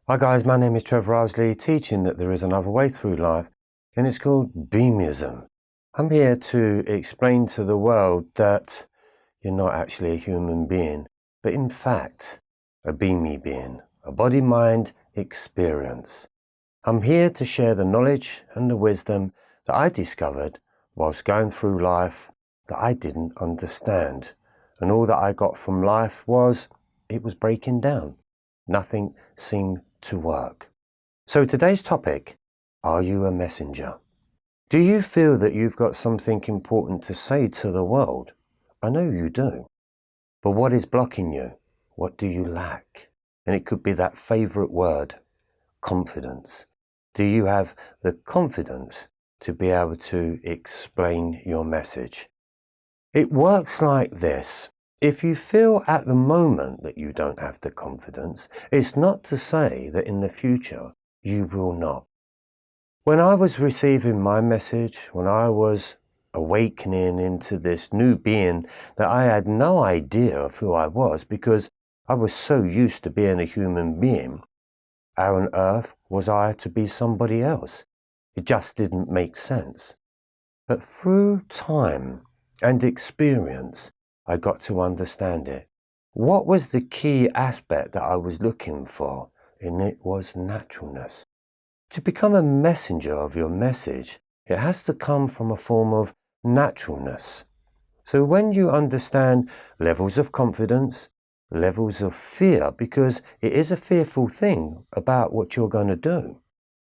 Hi guys, my name is Trevor ILESLEY, teaching that there is another way through life, and it's called beeism. I'm here to explain to the world that you're not actually a human being, but in fact, a beamy being, a body-mind experience. I'm here to share the knowledge and the wisdom that I discovered whilst going through life that I didn't understand. And all that I got from life was, it was breaking down. Nothing seemed to work. So today's topic, are you a messenger? Do you feel that you've got something important to say to the world? I know you do. But what is blocking you? What do you lack? And it could be that favorite word, confidence. Do you have the confidence to be able to explain your message? It works like this. If you feel at the moment that you don't have the confidence, it's not to say that in the future you will not. When I was receiving my message, when I was awakening into this new being that I had no idea of who I was because I was so used to being a human being, how on earth was I to be somebody else? It just didn't make sense. But through time and experience, I got to understand it. What was the key aspect that I was looking for? And it was naturalness. To become a messenger of your message, it has to come from a form of naturalness. So when you understand levels of confidence, levels of fear, because it is a fearful thing about what you're going to do.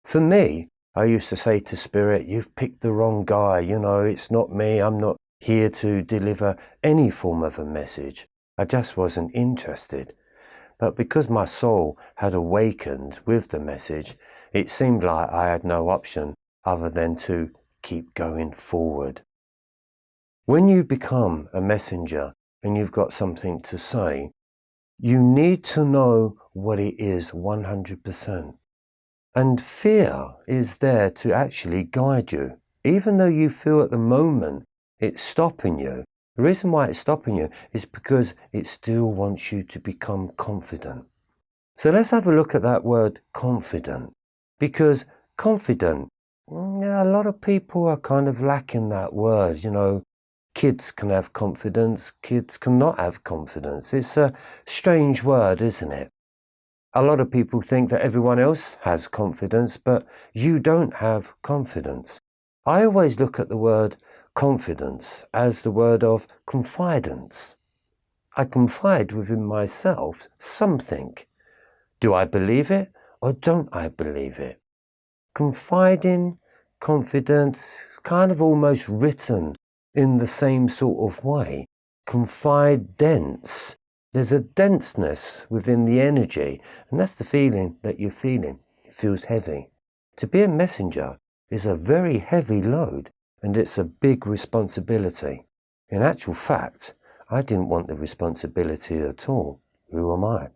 For me, I used to say to Spirit, you've picked the wrong guy, it's not me, I'm not here to deliver any form of a message. I just wasn't interested. But because my soul had awakened with the message, it seemed like I had no option other than to keep going forward. When you become a messenger and you've got something to say, you need to know what it is 100%. And fear is there to actually guide you. Even though you feel at the moment it's stopping you, the reason why it's stopping you is because it still wants you to become confident. So let's have a look at that word confident. Because confident, a lot of people are kind of lacking that word. Kids can have confidence, kids cannot have confidence. It's a strange word, isn't it? A lot of people think that everyone else has confidence, but you don't have confidence. I always look at the word confidence as the word of confidence. I confide within myself something. Do I believe it or don't I believe it? Confiding, confidence is kind of almost written in the same sort of way. Confidence. There's a denseness within the energy, and that's the feeling that you're feeling. It feels heavy. To be a messenger is a very heavy load, and it's a big responsibility. In actual fact, I didn't want the responsibility at all. Who am I?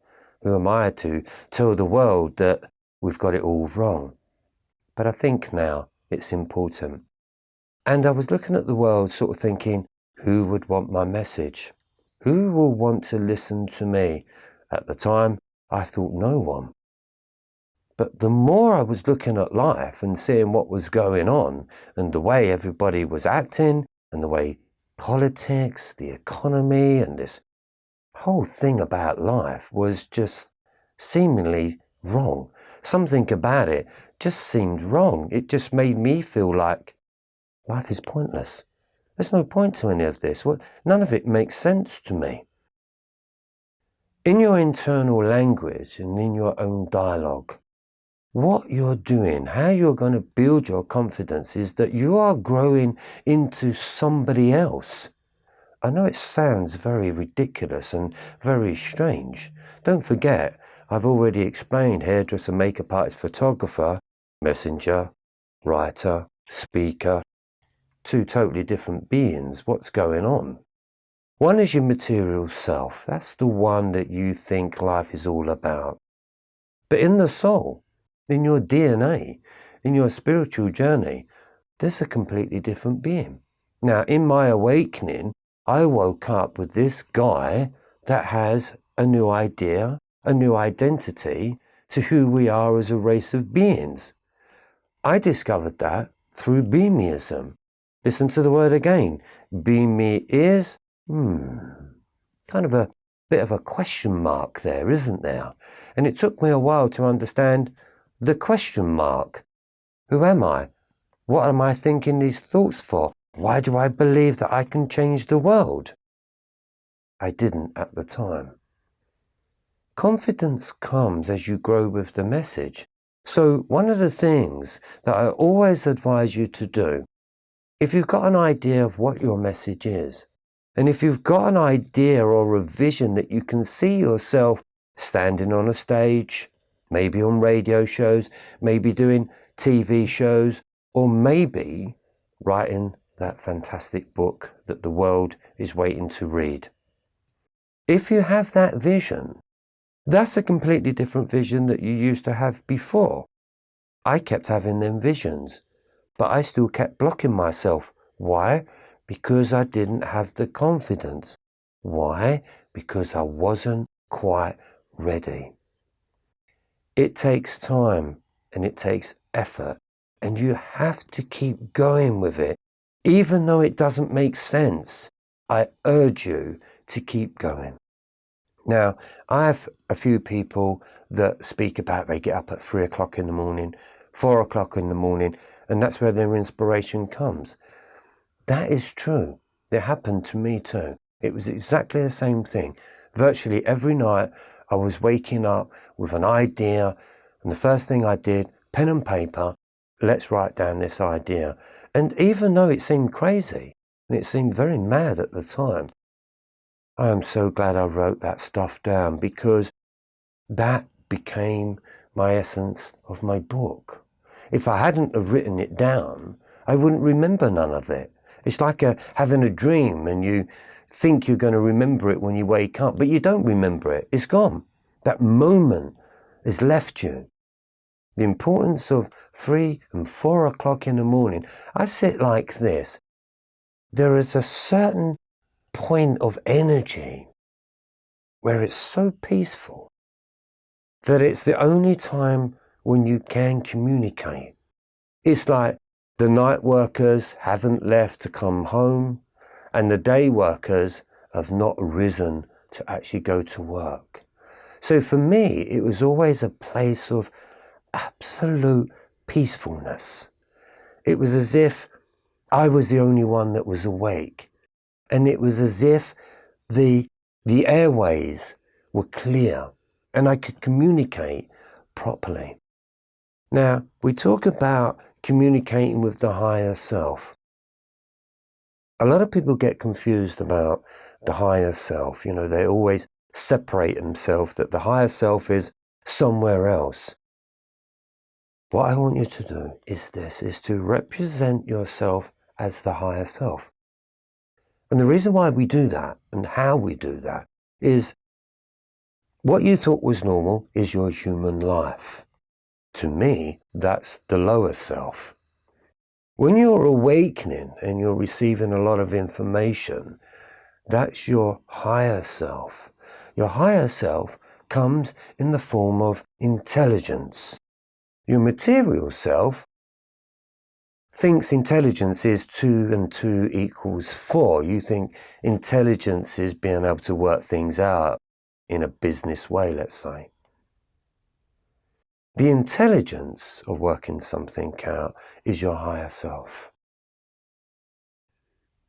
Who am I to tell the world that we've got it all wrong? But I think now it's important. And I was looking at the world sort of thinking, who would want my message? Who will want to listen to me? At the time, I thought no one. But the more I was looking at life and seeing what was going on and the way everybody was acting and the way politics, the economy and this whole thing about life was just seemingly wrong. Something about it just seemed wrong. It just made me feel like life is pointless. There's no point to any of this. None of it makes sense to me. In your internal language and in your own dialogue, what you're doing, how you're going to build your confidence is that you are growing into somebody else. I know it sounds very ridiculous and very strange. Don't forget, I've already explained hairdresser, makeup artist, photographer, messenger, writer, speaker. Two totally different beings. What's going on? One is your material self. That's the one that you think life is all about. But in the soul, in your DNA, in your spiritual journey, there's a completely different being. Now, in my awakening, I woke up with this guy that has a new idea, a new identity, to who we are as a race of beings. I discovered that through beeism. Listen to the word again. Beamy is, kind of a bit of a question mark there, isn't there? And it took me a while to understand the question mark. Who am I? What am I thinking these thoughts for? Why do I believe that I can change the world? I didn't at the time. Confidence comes as you grow with the message. So one of the things that I always advise you to do, if you've got an idea of what your message is, and if you've got an idea or a vision that you can see yourself standing on a stage, maybe on radio shows, maybe doing TV shows, or maybe writing that fantastic book that the world is waiting to read. If you have that vision, that's a completely different vision that you used to have before. I kept having them visions, but I still kept blocking myself. Why? Because I didn't have the confidence. Why? Because I wasn't quite ready. It takes time and it takes effort, and you have to keep going with it. Even though it doesn't make sense, I urge you to keep going. Now, I have a few people that speak about they get up at 3 o'clock in the morning, 4 o'clock in the morning, and that's where their inspiration comes. That is true. It happened to me too. It was exactly the same thing. Virtually every night I was waking up with an idea, and the first thing I did, pen and paper, let's write down this idea. And even though it seemed crazy, and it seemed very mad at the time, I am so glad I wrote that stuff down, because that became my essence of my book. If I hadn't have written it down, I wouldn't remember none of it. It's like having a dream and you think you're going to remember it when you wake up, but you don't remember it. It's gone. That moment has left you. The importance of 3 and 4 o'clock in the morning. I sit like this. There is a certain point of energy where it's so peaceful that it's the only time when you can communicate. It's like the night workers haven't left to come home, and the day workers have not risen to actually go to work. So for me, it was always a place of absolute peacefulness. It was as if I was the only one that was awake. And it was as if the airways were clear and I could communicate properly. Now, we talk about communicating with the higher self. A lot of people get confused about the higher self. You know, they always separate themselves, that the higher self is somewhere else. What I want you to do is to represent yourself as the higher self. And the reason why we do that and how we do that is what you thought was normal is your human life. To me, that's the lower self. When you're awakening and you're receiving a lot of information, that's your higher self. Your higher self comes in the form of intelligence. Your material self thinks intelligence is 2 and 2 equals 4. You think intelligence is being able to work things out in a business way, let's say. The intelligence of working something out is your higher self.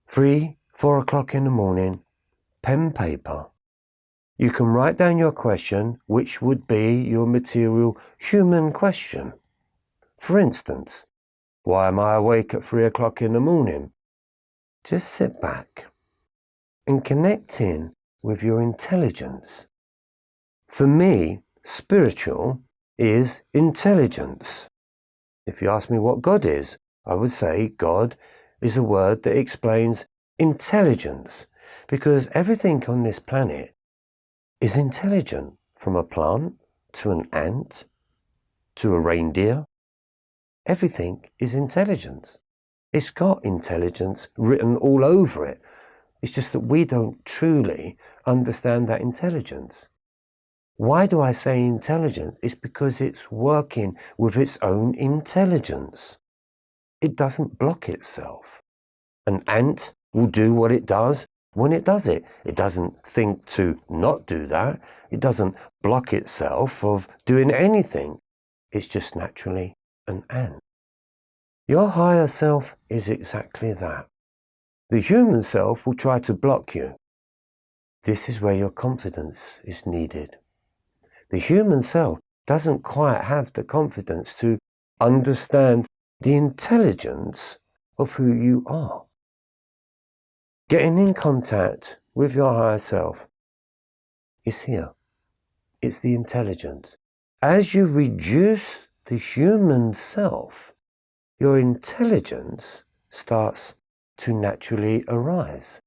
3, 4 o'clock in the morning, pen, paper. You can write down your question, which would be your material human question. For instance, why am I awake at 3 o'clock in the morning? Just sit back and connect in with your intelligence. For me, spiritual is intelligence. If you ask me what God is, I would say God is a word that explains intelligence, because everything on this planet is intelligent, from a plant to an ant to a reindeer. Everything is intelligence. It's got intelligence written all over it. It's just that we don't truly understand that intelligence. Why do I say intelligence? It's because it's working with its own intelligence. It doesn't block itself. An ant will do what it does when it does it. It doesn't think to not do that. It doesn't block itself of doing anything. It's just naturally an ant. Your higher self is exactly that. The human self will try to block you. This is where your confidence is needed. The human self doesn't quite have the confidence to understand the intelligence of who you are. Getting in contact with your higher self is here. It's the intelligence. As you reduce the human self, your intelligence starts to naturally arise.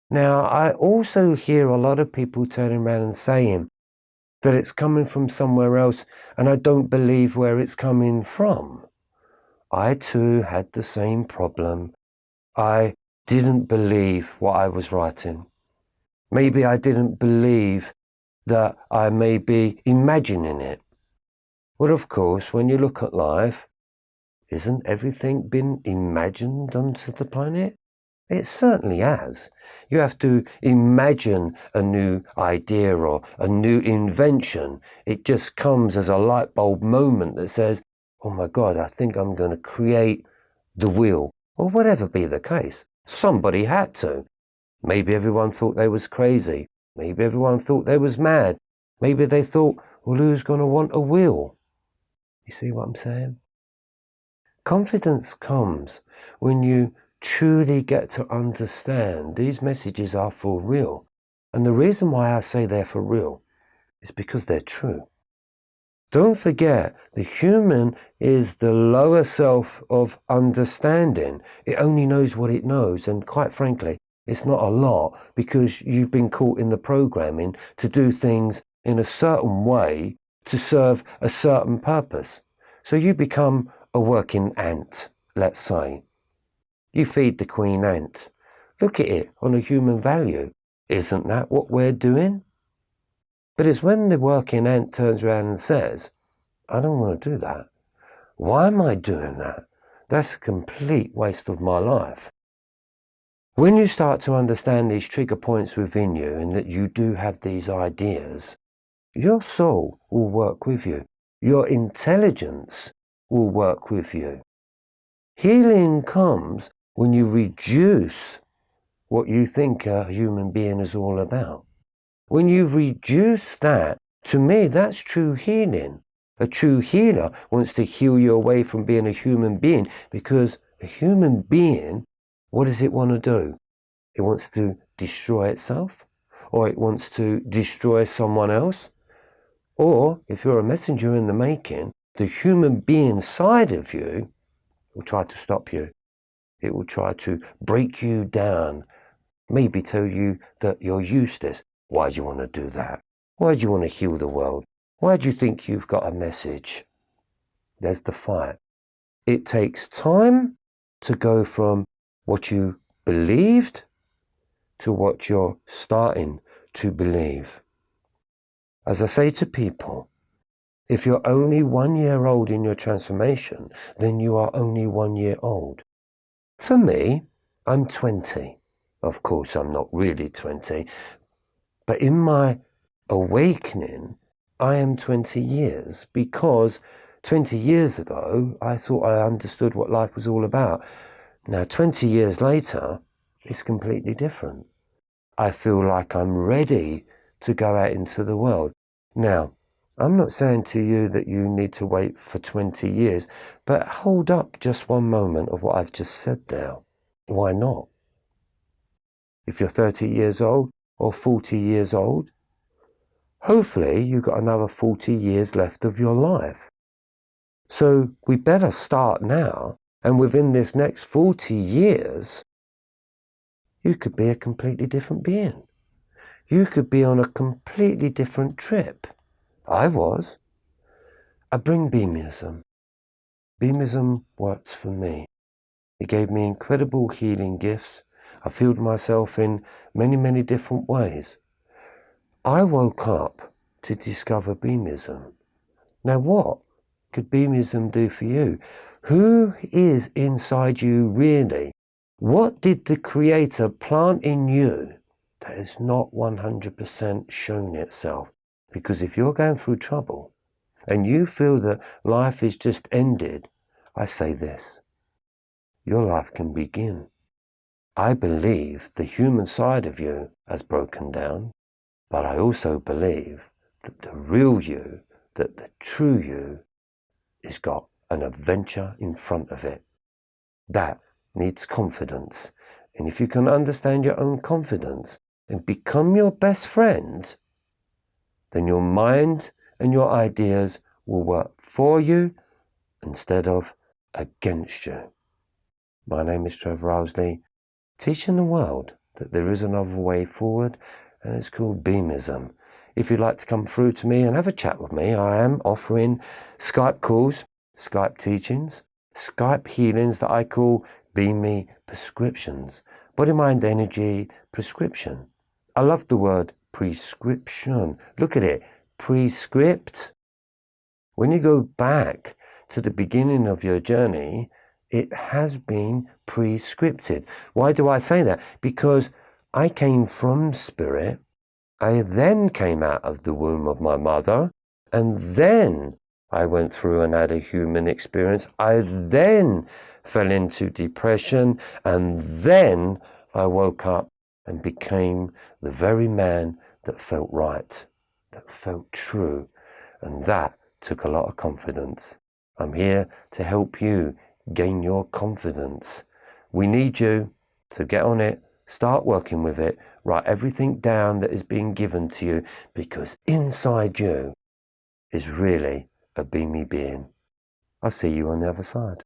Now, I also hear a lot of people turning around and saying that it's coming from somewhere else, and I don't believe where it's coming from. I too had the same problem. I didn't believe what I was writing. Maybe I didn't believe that I may be imagining it. Well, of course, when you look at life, isn't everything been imagined onto the planet? It certainly has. You have to imagine a new idea or a new invention. It just comes as a light bulb moment that says, oh my God, I think I'm going to create the wheel, or whatever be the case. Somebody had to. Maybe everyone thought they was crazy. Maybe everyone thought they was mad. Maybe they thought, well, who's going to want a wheel? You see what I'm saying? Confidence comes when you truly get to understand these messages are for real. And the reason why I say they're for real is because they're true. Don't forget, the human is the lower self of understanding. It only knows what it knows, and quite frankly, it's not a lot because you've been caught in the programming to do things in a certain way to serve a certain purpose. So you become a working ant, let's say. You feed the queen ant. Look at it on a human value. Isn't that what we're doing? But it's when the working ant turns around and says, I don't want to do that. Why am I doing that? That's a complete waste of my life. When you start to understand these trigger points within you and that you do have these ideas, your soul will work with you. Your intelligence will work with you. Healing comes when you reduce what you think a human being is all about. When you reduce that, to me, that's true healing. A true healer wants to heal you away from being a human being, because a human being, what does it want to do? It wants to destroy itself, or it wants to destroy someone else. Or, if you're a messenger in the making, the human being side of you will try to stop you. It will try to break you down, maybe tell you that you're useless. Why do you want to do that? Why do you want to heal the world? Why do you think you've got a message? There's the fight. It takes time to go from what you believed to what you're starting to believe. As I say to people, if you're only 1 year old in your transformation, then you are only 1 year old. For me, I'm 20. Of course, I'm not really 20, but in my awakening, I am 20 years, because 20 years ago, I thought I understood what life was all about. Now, 20 years later, it's completely different. I feel like I'm ready to go out into the world. Now, I'm not saying to you that you need to wait for 20 years, but hold up just one moment of what I've just said there. Why not? If you're 30 years old or 40 years old, hopefully you've got another 40 years left of your life. So we better start now, and within this next 40 years, you could be a completely different being. You could be on a completely different trip. I was. I bring beeism. Beeism works for me. It gave me incredible healing gifts. I healed myself in many, many different ways. I woke up to discover beeism. Now what could beeism do for you? Who is inside you really? What did the Creator plant in you that has not 100% shown itself? Because if you're going through trouble and you feel that life is just ended, I say this: your life can begin. I believe the human side of you has broken down, but I also believe that the real you, that the true you, has got an adventure in front of it. That needs confidence. And if you can understand your own confidence and become your best friend, then your mind and your ideas will work for you instead of against you. My name is Trevor ILESLEY, teaching the world that there is another way forward, and it's called beeism. If you'd like to come through to me and have a chat with me, I am offering Skype calls, Skype teachings, Skype healings that I call Be Me prescriptions. Body, mind, energy prescription. I love the word prescription. Look at it. Prescript. When you go back to the beginning of your journey, it has been prescripted. Why do I say that? Because I came from spirit. I then came out of the womb of my mother, and then I went through and had a human experience. I then fell into depression, and then I woke up and became the very man that felt right, that felt true, and that took a lot of confidence. I'm here to help you gain your confidence. We need you to get on it, start working with it, write everything down that is being given to you, because inside you is really a beamy being. I'll see you on the other side.